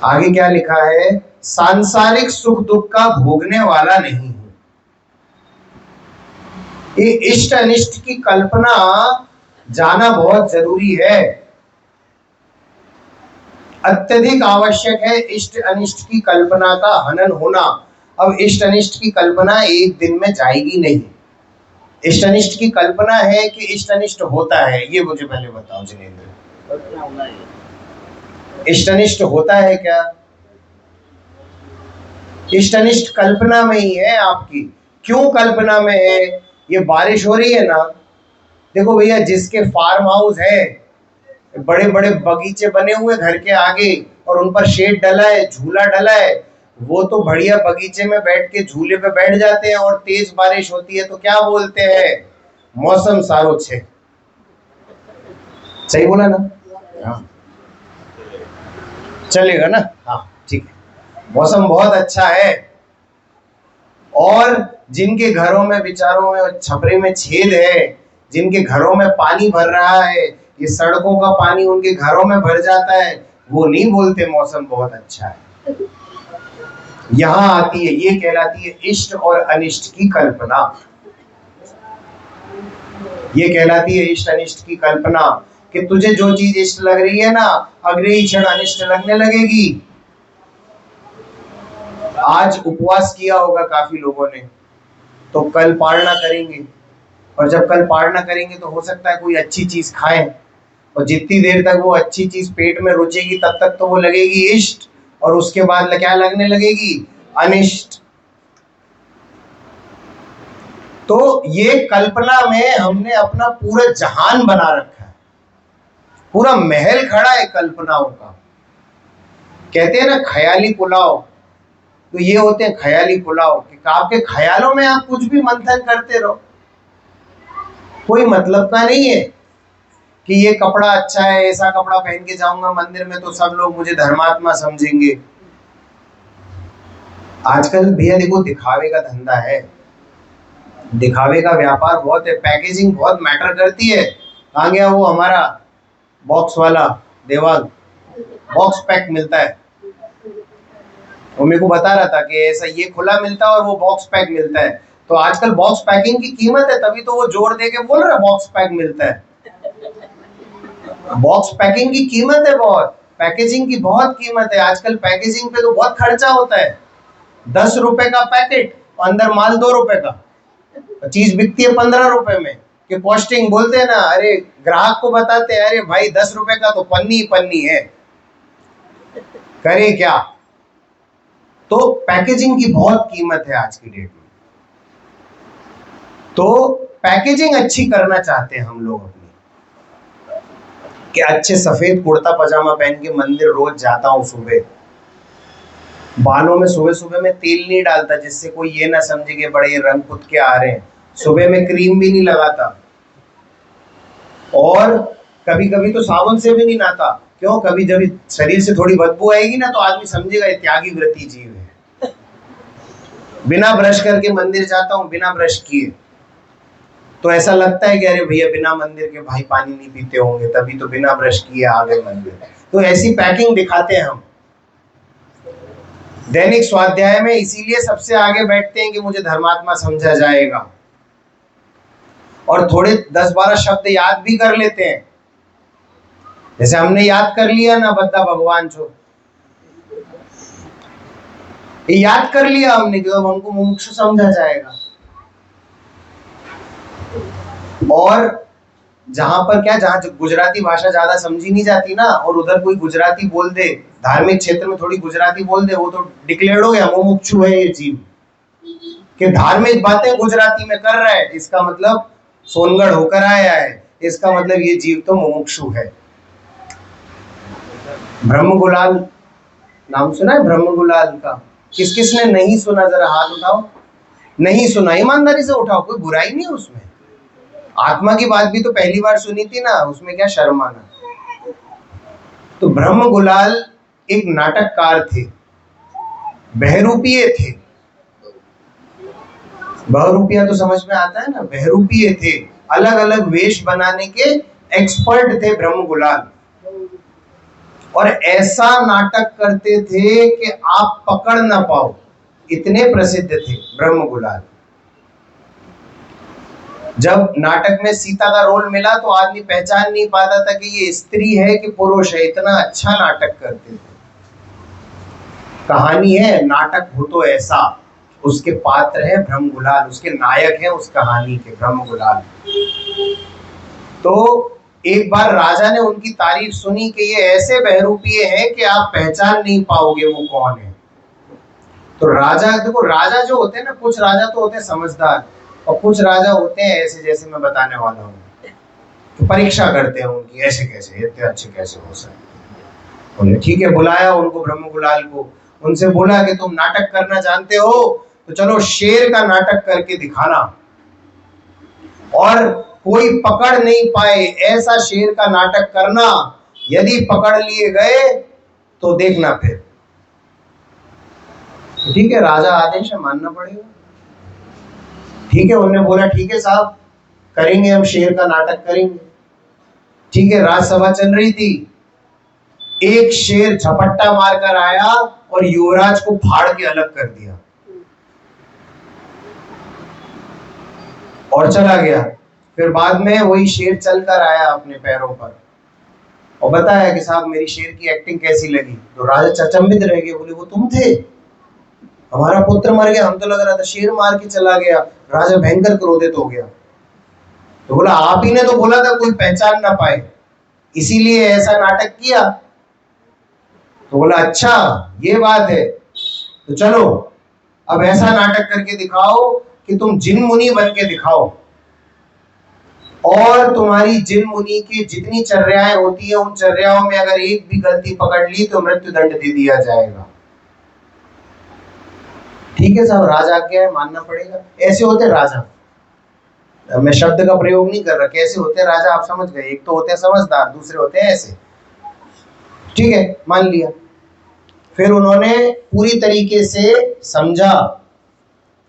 आगे क्या लिखा है? सांसारिक सुख दुख का भोगने वाला नहीं हूं। ये इष्ट अनिष्ट की कल्पना जाना बहुत जरूरी है, अत्यधिक आवश्यक है इष्ट अनिष्ट की कल्पना का हनन होना। अब इष्ट अनिष्ट की कल्पना एक दिन में जाएगी नहीं। इष्ट अनिष्ट की कल्पना है कि इष्ट अनिष्ट होता है, ये मुझे पहले बताओ जिनेंद्र। इष्ट अनिष्ट होता है क्या? इष्ट अनिष्ट कल्पना में ही है आपकी। क्यों कल्पना में है? ये बारिश हो रही है ना, देखो भैया, जिसके फार्म हाउस है, बड़े बड़े बगीचे बने हुए घर के आगे और उन पर शेड डला है, झूला डला है, वो तो बढ़िया बगीचे में बैठ के झूले पे बैठ जाते हैं। और तेज बारिश होती है तो क्या बोलते हैं? मौसम सारो छे। सही बोला ना? हाँ, चलेगा ना? हाँ ठीक है, मौसम बहुत अच्छा है। और जिनके घरों में विचारों में छपरे में छेद है, जिनके घरों में पानी भर रहा है, ये सड़कों का पानी उनके घरों में भर जाता है, वो नहीं बोलते मौसम बहुत अच्छा है। यहां आती है, ये कहलाती है इष्ट और अनिष्ट की कल्पना। ये कहलाती है इष्ट अनिष्ट की कल्पना कि तुझे जो चीज इष्ट लग रही है ना, अगले ही क्षण अनिष्ट लगने लगेगी। आज उपवास किया होगा काफी लोगों ने, तो कल पारणा करेंगे, और जब कल पारणा करेंगे तो हो सकता है कोई अच्छी चीज खाएं, और जितनी देर तक वो अच्छी चीज पेट में रुचेगी तब तक तो वो लगेगी इष्ट, और उसके बाद क्या लगने लगेगी? अनिष्ट। तो ये कल्पना में हमने अपना पूरा जहान बना रखा है, पूरा महल खड़ा है कल्पनाओं का। कहते हैं ना ख्याली पुलाव, तो ये होते हैं ख्याली पुलाव कि आपके ख्यालों में आप कुछ भी मंथन करते रहो, कोई मतलब का नहीं है कि ये कपड़ा अच्छा है, ऐसा कपड़ा पहन के जाऊंगा मंदिर में तो सब लोग मुझे धर्मात्मा समझेंगे। आजकल भैया देखो, दिखावे का धंधा है, दिखावे का व्यापार बहुत है, पैकेजिंग बहुत मैटर करती है। आ गया वो हमारा बॉक्स वाला देवाल, बॉक्स पैक मिलता है, वो मेरे को बता रहा था कि ऐसा ये खुला मिलता है और वो बॉक्स पैक मिलता है। तो आजकल बॉक्स पैकिंग की कीमत है, तभी तो वो जोड़ दे के बोल रहा है बॉक्स पैक मिलता है। बॉक्स पैकिंग की कीमत है बहुत, पैकेजिंग की बहुत कीमत है। आजकल पैकेजिंग पे तो बहुत खर्चा होता है। 10 रुपए का पैकेट, अंदर माल 2 रुपए का, चीज बिकती है 15 रुपए में। कि कॉस्टिंग बोलते हैं ना, अरे ग्राहक को बताते हैं, अरे भाई 10 रुपए का तो पन्नी ही पन्नी है। करे क्या? तो पैकेजिंग की बहुत कीमत है आज की डेट में। तो पैकेजिंग अच्छी करना चाहते हैं हम लोग अपनी, कि अच्छे सफेद कुर्ता पजामा पहन के मंदिर रोज जाता हूं सुबह, बालों में सुबह सुबह में तेल नहीं डालता जिससे कोई ये ना समझे कि बड़े रंग पुत के आ रहे हैं, सुबह में क्रीम भी नहीं लगाता, और कभी कभी तो साबुन से भी नहीं नहाता। क्यों? कभी जब शरीर से थोड़ी बदबू आएगी ना तो आदमी समझेगा ये त्यागी व्रती जीव है। बिना ब्रश करके मंदिर जाता हूं, बिना ब्रश किए, तो ऐसा लगता है कि अरे भैया बिना मंदिर के भाई पानी नहीं पीते होंगे, तभी तो बिना ब्रश किए आ गए मंदिर। तो ऐसी पैकिंग दिखाते हैं हम दैनिक स्वाध्याय में, इसीलिए सबसे आगे बैठते हैं कि मुझे धर्मात्मा समझा जाएगा, और थोड़े 10-12 शब्द याद भी कर लेते हैं। जैसे हमने याद कर लिया ना, बद्दा भगवान छो, ये याद कर लिया हमने कि अब हमको मुमुक्षु समझा जाएगा। और जहां पर क्या, जहां गुजराती भाषा ज्यादा समझी नहीं जाती ना, और उधर कोई गुजराती बोल दे, धार्मिक क्षेत्र में थोड़ी गुजराती बोल दे, वो तो डिक्लेयर हो गया मुमुक्षु है ये जीव, कि धार्मिक बातें गुजराती में कर रहा है, इसका मतलब सोनगढ़ होकर आया है, इसका मतलब ये जीव तो मुमुक्षु है। ब्रह्म गुलाल नाम सुना है? ब्रह्म गुलाल का किस किसने नहीं सुना? जरा हाथ उठाओ। नहीं सुना? ईमानदारी से उठाओ, कोई बुराई नहीं है उसमें। आत्मा की बात भी तो पहली बार सुनी थी ना, उसमें क्या शर्माना। तो ब्रह्म गुलाल एक नाटककार थे, बहरूपीय थे। बहरूपिया तो समझ में आता है ना, बहरूपीय थे, अलग अलग वेश बनाने के एक्सपर्ट थे ब्रह्म गुलाल, और ऐसा नाटक करते थे कि आप पकड़ ना पाओ, इतने प्रसिद्ध थे ब्रह्म गुलाल। जब नाटक में सीता का रोल मिला तो आदमी पहचान नहीं पाता था कि ये स्त्री है कि पुरुष है, इतना अच्छा नाटक करते थे। कहानी है, नाटक हो तो ऐसा, उसके पात्र है ब्रह्म गुलाल, उसके नायक है उस कहानी के ब्रह्म गुलाल। तो एक बार राजा ने उनकी तारीफ सुनी कि ये ऐसे बहरूपीय हैं कि आप पहचान नहीं पाओगे वो कौन है। तो राजा, देखो राजा जो होते हैं ना, कुछ राजा तो होते हैं समझदार, और कुछ राजा होते हैं ऐसे, जैसे मैं बताने वाला हूँ, तो परीक्षा करते हैं उनकी, ऐसे कैसे, इतने अच्छे कैसे हो सकते। उन्हें ठीक है बुलाया उनको, ब्रह्म गुलाल को, उनसे बोला कि तुम नाटक करना जानते हो तो चलो शेर का नाटक करके दिखाना, और कोई पकड़ नहीं पाए ऐसा शेर का नाटक करना, यदि पकड़ लिए गए तो देखना फिर। ठीक है, राजा आदेश है, मानना पड़ेगा। ठीक है, उन्होंने बोला ठीक है साहब करेंगे, हम शेर का नाटक करेंगे। ठीक है, राजसभा चल रही थी, एक शेर झपट्टा मारकर आया और युवराज को फाड़ के अलग कर दिया और चला गया। फिर बाद में वही शेर चलकर आया अपने पैरों पर और बताया कि साहब मेरी शेर की एक्टिंग कैसी लगी। तो राजा चचंबित रह गए, बोले वो तुम थे, हमारा पुत्र मर गया, हम तो लग रहा था शेर मार के चला गया। राजा भयंकर क्रोधित हो गया, तो बोला आप ही ने तो बोला था कोई पहचान ना पाए, इसीलिए ऐसा नाटक किया। तो बोला अच्छा ये बात है, तो चलो अब ऐसा नाटक करके दिखाओ कि तुम जिन मुनि बन के दिखाओ, और तुम्हारी जिन मुनि की जितनी चर्याएं होती है उन चर्याओं में अगर एक भी गलती पकड़ ली तो मृत्यु दंड दे दिया जाएगा। ठीक है साहब, राजा क्या है, मानना पड़ेगा। ऐसे होते राजा, मैं शब्द का प्रयोग नहीं कर रहा, कैसे होते राजा आप समझ गए, एक तो होते हैं समझदार, दूसरे होते हैं ऐसे। ठीक है, मान लिया। फिर उन्होंने पूरी तरीके से समझा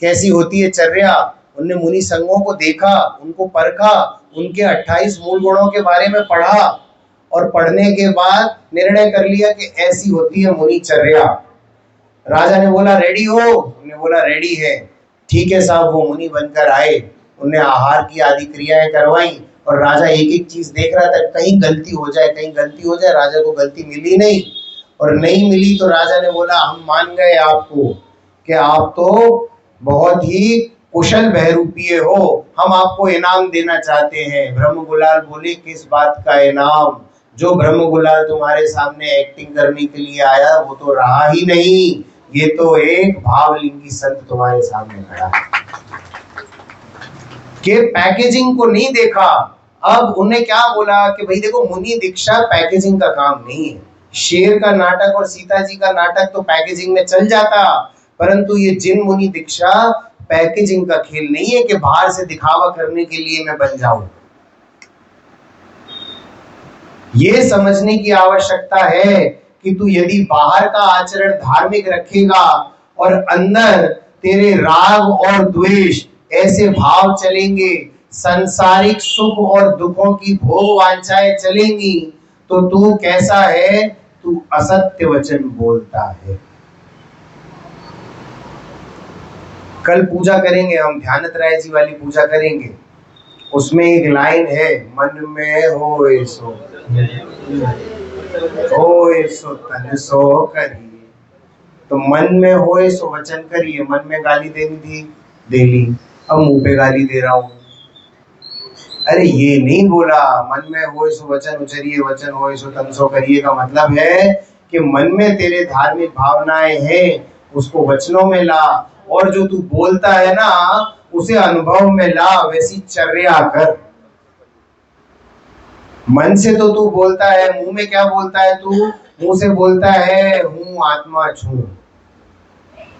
कैसी होती है चर्या, उनने मुनि संघों को देखा, उनको परखा, उनके 28 मूल गुणों के बारे में पढ़ा, और पढ़ने के बाद निर्णय कर लिया कि ऐसी होती है मुनि चर्या। राजा ने बोला रेडी हो, उन्होंने बोला रेडी है। ठीक है साहब, वो मुनि बनकर आए, उन्हें आहार की आदि क्रियाएं करवाई, और राजा एक एक चीज देख रहा था, कहीं गलती हो जाए, कहीं गलती हो जाए। राजा को गलती मिली नहीं, और नहीं मिली तो राजा ने बोला हम मान गए आपको कि आप तो बहुत ही कुशल बहरूपीय हो, हम आपको इनाम देना चाहते हैं। ब्रह्म गुलाल बोले किस बात का इनाम, जो ब्रह्म गुलाल तुम्हारे सामने एक्टिंग करने के लिए आया वो तो रहा ही नहीं, ये तो एक भावलिंगी संत तुम्हारे सामने खड़ा है। के पैकेजिंग को नहीं देखा, अब उन्हें क्या बोला कि भाई देखो मुनि दीक्षा पैकेजिंग का काम नहीं है। शेर का नाटक और सीता जी का नाटक तो पैकेजिंग में चल जाता, परंतु ये जिन मुनि दीक्षा पैकेजिंग का खेल नहीं है कि बाहर से दिखावा करने के लिए मैं बन जाऊं। ये समझने की आवश्यकता है कि तू यदि बाहर का आचरण धार्मिक रखेगा और अंदर तेरे राग और द्वेष ऐसे भाव चलेंगे, सांसारिक सुख और दुखों की भोग वांछाएं चलेंगी, तो तू कैसा है, तू असत्य वचन बोलता है। कल पूजा करेंगे हम, ध्यानत राय जी वाली पूजा करेंगे, उसमें एक लाइन है, मन में होए सो तन सो करिए। तो मन में होए सो वचन करिए, मन में गाली देनी थी दे ली, अब मुंह पे गाली दे रहा हूं। अरे ये नहीं बोला, मन में होए सो वचन उचरिए, वचन होए सो तन सो करिए का मतलब है कि मन में तेरे धार्मिक भावनाएं हैं उसको वचनों में ला, और जो तू बोलता है ना उसे अनुभव में ला, वैसी चर्या कर। मन से तो तू बोलता है, मुंह में क्या बोलता है तू, मुंह से बोलता है हूं आत्मा छू,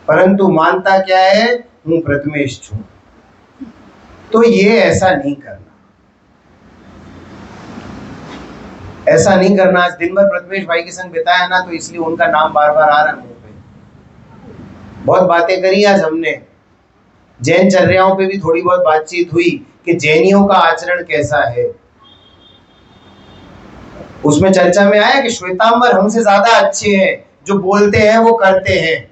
परंतु मानता क्या है, हूं प्रथमेश छू। तो ये ऐसा नहीं करना, ऐसा नहीं करना। आज दिन भर प्रथमेश भाई के संग बिताया ना, तो इसलिए उनका नाम बार बार आ रहा है मुंह पे। बहुत बातें करी आज हमने, जैन चर्याओं पे भी थोड़ी बहुत बातचीत हुई कि जैनियों का आचरण कैसा है। उसमें चर्चा में आया कि श्वेतांबर हमसे ज्यादा अच्छे हैं, जो बोलते हैं वो करते हैं।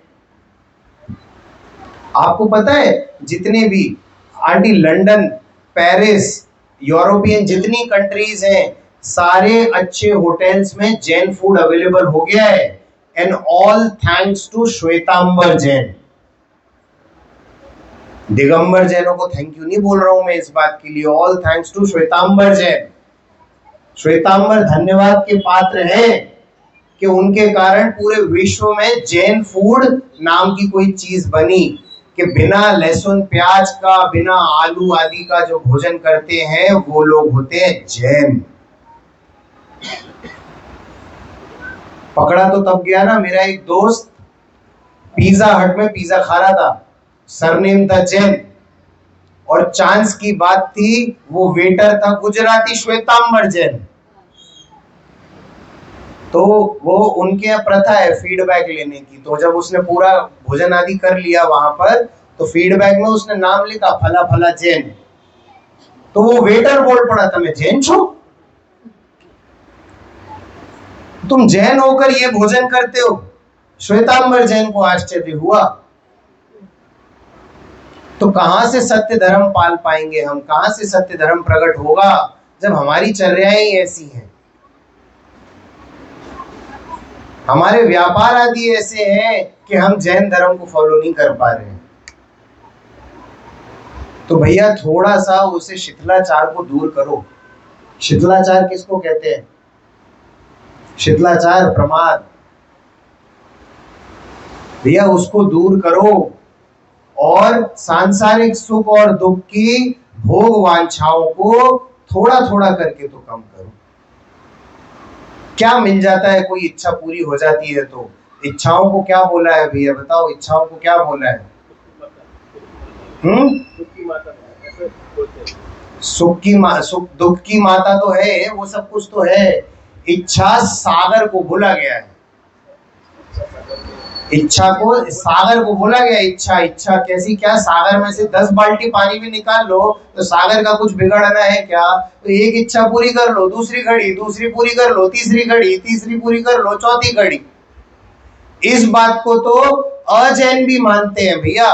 आपको पता है जितने भी आंटी लंदन, पेरिस, यूरोपियन जितनी कंट्रीज हैं, सारे अच्छे होटल्स में जैन फूड अवेलेबल हो गया है, and all thanks to Shwetambar Jain. Digambar जैनों को थैंक यू नहीं बोल रहा हूं मैं इस बात के लिए, all thanks to Shwetambar Jain. Shwetambar धन्यवाद के पात्र हैं कि उनके कारण पूरे विश्व में जैन फूड नाम की कोई चीज बनी, कि बिना लहसुन प्याज का, बिना आलू आदि का जो भोजन करते हैं वो लोग होते हैं जैन। पकड़ा तो तब गया ना, मेरा एक दोस्त पिज्जा हट में पिज्जा खा रहा था, सरनेम था जैन, और चांस की बात थी वो वेटर था गुजराती श्वेतांबर जैन। तो वो उनके यहाँ प्रथा है फीडबैक लेने की, तो जब उसने पूरा भोजन आदि कर लिया वहां पर, तो फीडबैक में उसने नाम लिखा फला फला जैन। तो वो वेटर बोल पड़ा था मैं जैन छू, तुम जैन होकर ये भोजन करते हो। श्वेतांबर जैन को आश्चर्य हुआ। तो कहां से सत्य धर्म पाल पाएंगे हम, कहां से सत्य धर्म प्रकट होगा, जब हमारी चर्याएं ऐसी हैं, हमारे व्यापार आदि ऐसे हैं कि हम जैन धर्म को फॉलो नहीं कर पा रहे हैं। तो भैया थोड़ा सा उसे शिथिलाचार को दूर करो। शिथिलाचार किसको कहते हैं, शिथिलाचार प्रमाद, भैया उसको दूर करो और सांसारिक सुख और दुख की भोग वांछाओं को थोड़ा थोड़ा करके तो कम करो। क्या मिल जाता है, कोई इच्छा पूरी हो जाती है तो। इच्छाओं को क्या बोला है भैया, बताओ इच्छाओं को क्या बोला है? सुख दुख की माता तो है, वो सब कुछ तो है। इच्छा सागर को बोला गया है, इच्छा को सागर को बोला गया। इच्छा कैसी, क्या सागर में से 10 बाल्टी पानी भी निकाल लो तो सागर का कुछ बिगड़ना है क्या? तो एक इच्छा पूरी कर लो, दूसरी घड़ी, दूसरी पूरी कर लो, तीसरी घड़ी, तीसरी पूरी कर लो, चौथी घड़ी। इस बात को तो अजैन भी मानते हैं भैया।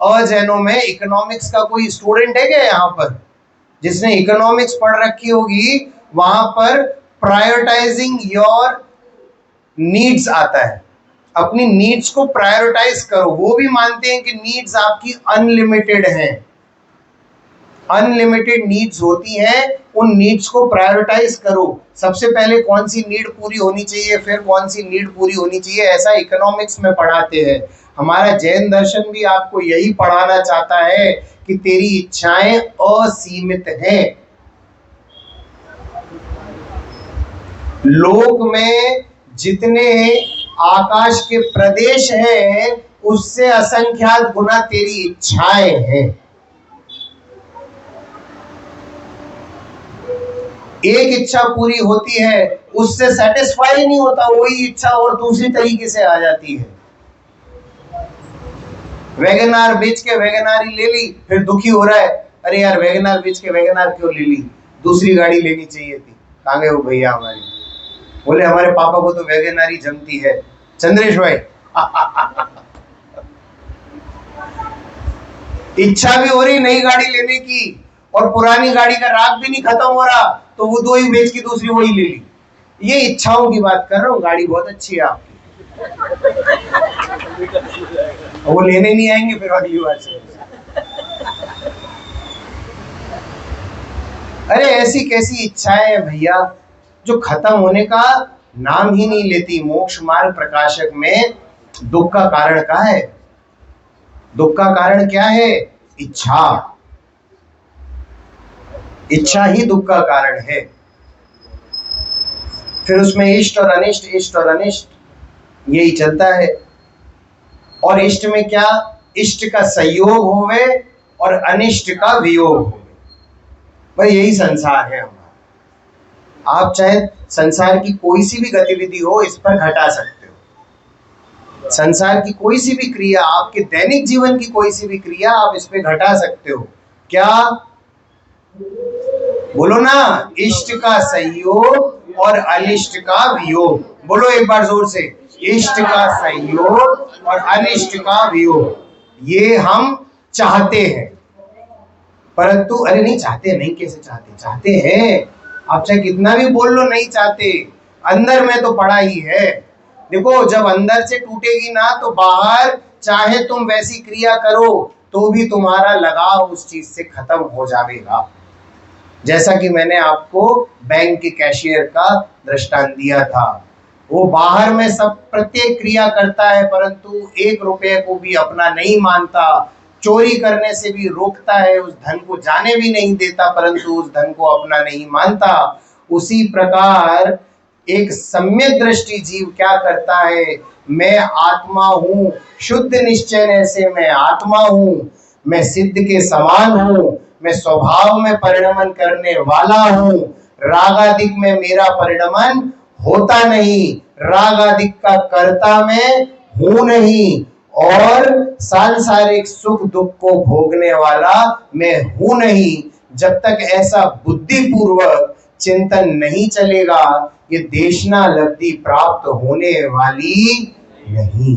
अजैनों में इकोनॉमिक्स का कोई स्टूडेंट है क्या यहाँ पर जिसने इकोनॉमिक्स पढ़ रखी होगी? वहां पर प्रायोरिटाइजिंग योर नीड्स आता है, अपनी नीड्स को प्रायोरिटाइज करो। वो भी मानते हैं कि नीड्स आपकी अनलिमिटेड हैं। अनलिमिटेड नीड्स होती हैं, उन नीड्स को प्रायोरिटाइज करो। सबसे पहले कौन सी नीड पूरी होनी चाहिए, फिर कौन सी नीड पूरी होनी चाहिए, ऐसा इकोनॉमिक्स में पढ़ाते हैं। हमारा जैन दर्शन भी आपको यही पढ़ाना चाहता है कि तेरी इच्छाएं असीमित हैं। लोक में जितने आकाश के प्रदेश हैं उससे असंख्यात गुना तेरी इच्छाएं हैं। एक इच्छा पूरी होती है, उससे सेटिस्फाई नहीं होता, वही इच्छा और दूसरी तरीके से आ जाती है। वैगनार बेच के वैगनारी ले ली, फिर दुखी हो रहा है, अरे यार वैगनार बेच के वैगनार क्यों ले ली, दूसरी गाड़ी लेनी चाहिए थी। कहाँ गए वो भैया हमारे? बोले हमारे पापा को तो वैगनारी जमती है। चंद्रेश भाई इच्छा भी हो रही नई गाड़ी लेने की और पुरानी गाड़ी का राग भी नहीं खत्म हो रहा, तो वो दो ही बेच की दूसरी वही ले ली। ये इच्छाओं की बात कर रहा हूँ। गाड़ी बहुत अच्छी है आपकी, वो लेने नहीं आएंगे फिर अगली बार से। अरे ऐसी कैसी इच्छाएं हैं भैया जो खत्म होने का नाम ही नहीं लेती। मोक्ष मार्ग प्रकाशक में दुख का कारण क्या है? दुख का कारण क्या है? इच्छा। इच्छा ही दुख का कारण है। फिर उसमें इष्ट और अनिष्ट, इष्ट और अनिष्ट यही चलता है। और इष्ट में क्या? इष्ट का संयोग होवे और अनिष्ट का वियोग होवे। भाई यही संसार है हमारा। आप चाहे संसार की कोई सी भी गतिविधि हो इस पर घटा सकते हो। संसार की कोई सी भी क्रिया, आपके दैनिक जीवन की कोई सी भी क्रिया आप इस पे घटा सकते हो। क्या? बोलो ना, इष्ट का संयोग और अनिष्ट का वियोग। बोलो एक बार जोर से, इष्ट का संयोग और अनिष्ट का वियोग। ये हम चाहते हैं, परंतु अरे नहीं चाहते, नहीं कैसे चाहते? चाहते हैं। आप चाहे कितना भी बोल लो, नहीं चाहते। अंदर में तो पड़ा ही है। देखो जब अंदर से टूटेगी ना तो बाहर चाहे तुम वैसी क्रिया करो तो भी तुम्हारा लगाव उस चीज से खत्म हो जाएगा। जैसा कि मैंने आपको बैंक के कैशियर का दृष्टांत दिया था, वो बाहर में सब प्रत्येक क्रिया करता है परंतु 1 रुपये को भी अपना नहीं मानता, चोरी करने से भी रोकता है, उस धन को जाने भी नहीं देता परंतु उस धन को अपना नहीं मानता। उसी प्रकार एक सम्यक दृष्टि जीव क्या करता है? मैं आत्मा हूँ, शुद्ध निश्चय से मैं आत्मा हूँ, मैं सिद्ध के समान हूँ, मैं स्वभाव में परिणमन करने वाला हूँ, रागादिक में मेरा परिणमन होता नहीं, रागादिक का कर्ता मैं हूँ नहीं, और सांसारिक सुख दुख को भोगने वाला मैं हूँ नहीं। जब तक ऐसा बुद्धिपूर्वक चिंतन नहीं चलेगा ये देशना लब्धि प्राप्त होने वाली नहीं।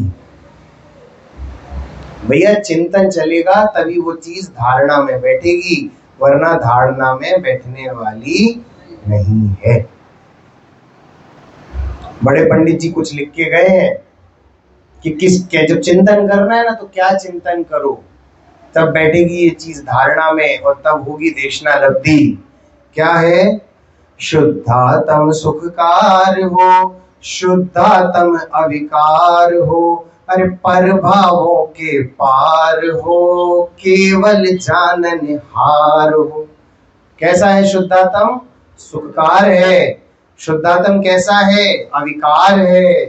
भैया चिंतन चलेगा तभी वो चीज धारणा में बैठेगी, वरना धारणा में बैठने वाली नहीं है। बड़े पंडित जी कुछ लिख के गए हैं कि जब चिंतन करना है ना तो क्या चिंतन करो, तब बैठेगी ये चीज धारणा में और तब होगी देशना लब्धि। क्या है? शुद्धात्म सुखकार हो, शुद्धात्म अविकार हो, अरे पर भावों के पार हो, केवल जाननहार हो। कैसा है शुद्धात्म? सुखकार है। शुद्धात्म कैसा है? अविकार है,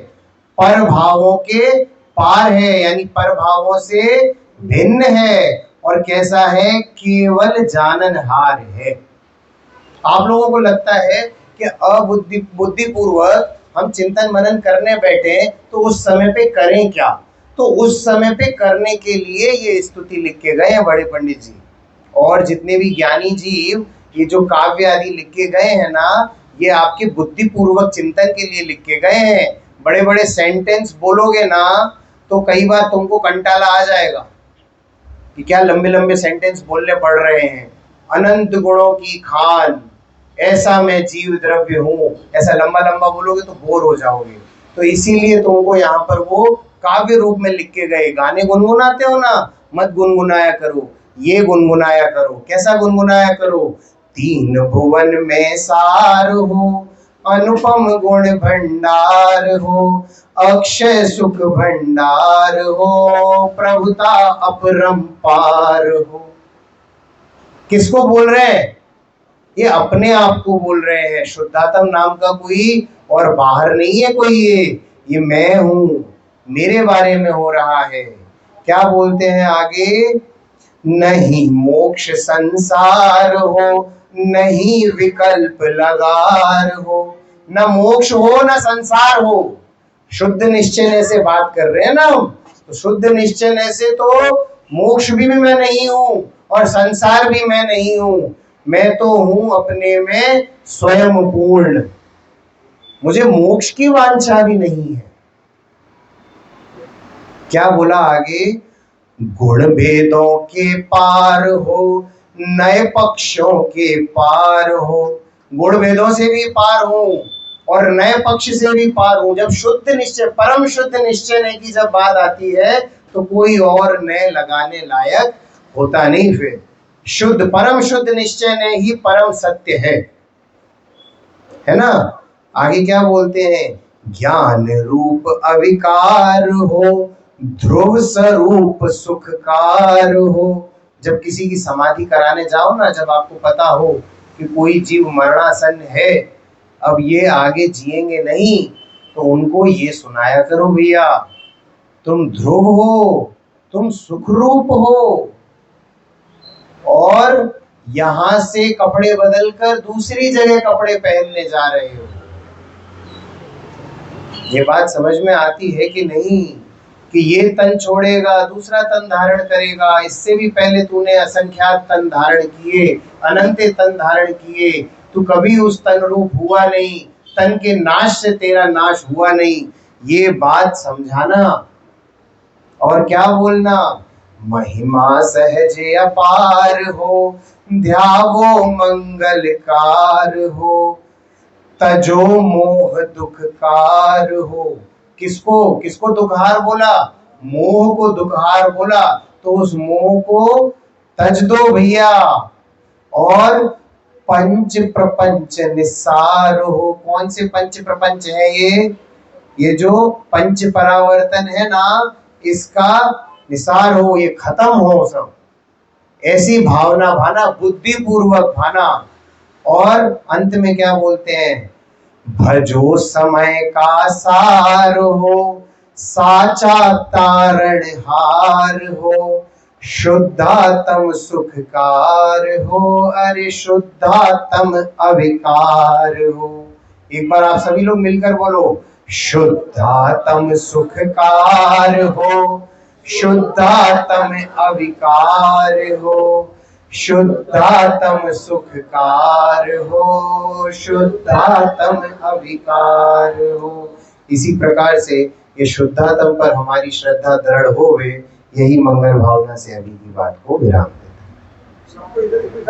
पर भावों के पार है, यानी पर भावों से भिन्न है, और कैसा है? केवल जाननहार है। आप लोगों को लगता है कि बुद्धिपूर्वक हम चिंतन मनन करने बैठे तो उस समय पे करें क्या? तो उस समय पे करने के लिए ये स्तुति लिख के गए हैं बड़े पंडित जी, और जितने भी ज्ञानी जीव ये जो काव्य आदि लिख के गए हैं ना, ये आपके बुद्धिपूर्वक चिंतन के लिए लिख के गए हैं। बड़े बड़े सेंटेंस बोलोगे ना तो कई बार तुमको कंटाला आ जाएगा कि क्या लंबे लंबे सेंटेंस बोलने पड़ रहे हैं। अनंत गुणों की खान, ऐसा मैं जीव द्रव्य हूँ, ऐसा लंबा लंबा बोलोगे तो बोर हो जाओगे। तो इसीलिए तुमको यहाँ पर वो काव्य रूप में लिख के गए। गाने गुनगुनाते हो ना, मत गुनगुनाया करो, ये गुनगुनाया करो। कैसा गुनगुनाया करो? तीन भुवन में सार हो, अनुपम गुण भंडार हो, अक्षय सुख भंडार हो, प्रभुता अपरंपार हो। किसको बोल रहे हैं? ये अपने आप को बोल रहे हैं। शुद्धात्म नाम का कोई और बाहर नहीं है कोई, ये मैं हूं, मेरे बारे में हो रहा है। क्या बोलते हैं आगे? नहीं मोक्ष संसार हो, नहीं विकल्प लगार हो। न मोक्ष हो न संसार हो। शुद्ध निश्चय से बात कर रहे हैं ना हम, तो शुद्ध निश्चय से तो मोक्ष भी मैं नहीं हूं और संसार भी मैं नहीं हूं। मैं तो हूं अपने में स्वयं पूर्ण। मुझे मोक्ष की वांछा भी नहीं है। क्या बोला आगे? गुण भेदों के पार हो, नए पक्षों के पार हो। गुण भेदों से भी पार हो और नए पक्ष से भी पार हो। जब शुद्ध निश्चय, परम शुद्ध निश्चय की जब बात आती है तो कोई और नए लगाने लायक होता नहीं। फिर शुद्ध परम शुद्ध निश्चय ने ही परम सत्य है ना। आगे क्या बोलते हैं? ज्ञान रूप अविकार हो, ध्रुव स्वरूप सुखकार हो। जब किसी की समाधि कराने जाओ ना, जब आपको पता हो कि कोई जीव मरणासन है, अब ये आगे जिएंगे नहीं, तो उनको ये सुनाया करो, भैया तुम ध्रुव हो, तुम सुखरूप हो, और यहां से कपड़े बदलकर दूसरी जगह कपड़े पहनने जा रहे हो। ये बात समझ में आती है कि नहीं? कि ये तन छोड़ेगा, दूसरा तन धारण करेगा। इससे भी पहले तूने असंख्यात तन धारण किए, अनंत तन धारण किए, तू कभी उस तन रूप हुआ नहीं, तन के नाश से तेरा नाश हुआ नहीं। ये बात समझाना। और क्या बोलना? महिमा सहज अपार हो, ध्यावो मंगलकार हो, तजो मोह दुखकार हो। किसको किसको दुखहार बोला? मोह को दुखहार बोला। तो उस मोह को तज दो भैया, और पंच प्रपंच निस्सार हो। कौन से पंच प्रपंच है ये जो पंच परावर्तन है ना, इसका निसार हो, ये खत्म हो सब। ऐसी भावना भाना, बुद्धि पूर्वक भाना। और अंत में क्या बोलते हैं? भजो समय का सार हो, साचा तारणहार हो, शुद्धात्म सुखकार हो, अरे शुद्धात्म अविकार हो। एक बार आप सभी लोग मिलकर बोलो, शुद्धात्म सुखकार हो, शुद्धात्म अविकार हो, शुद्धात्म सुखकार हो, शुद्धात्म अविकार हो। इसी प्रकार से ये शुद्धात्म पर हमारी श्रद्धा दृढ़ होवे, यही मंगल भावना से अभी की बात को विराम देते हैं।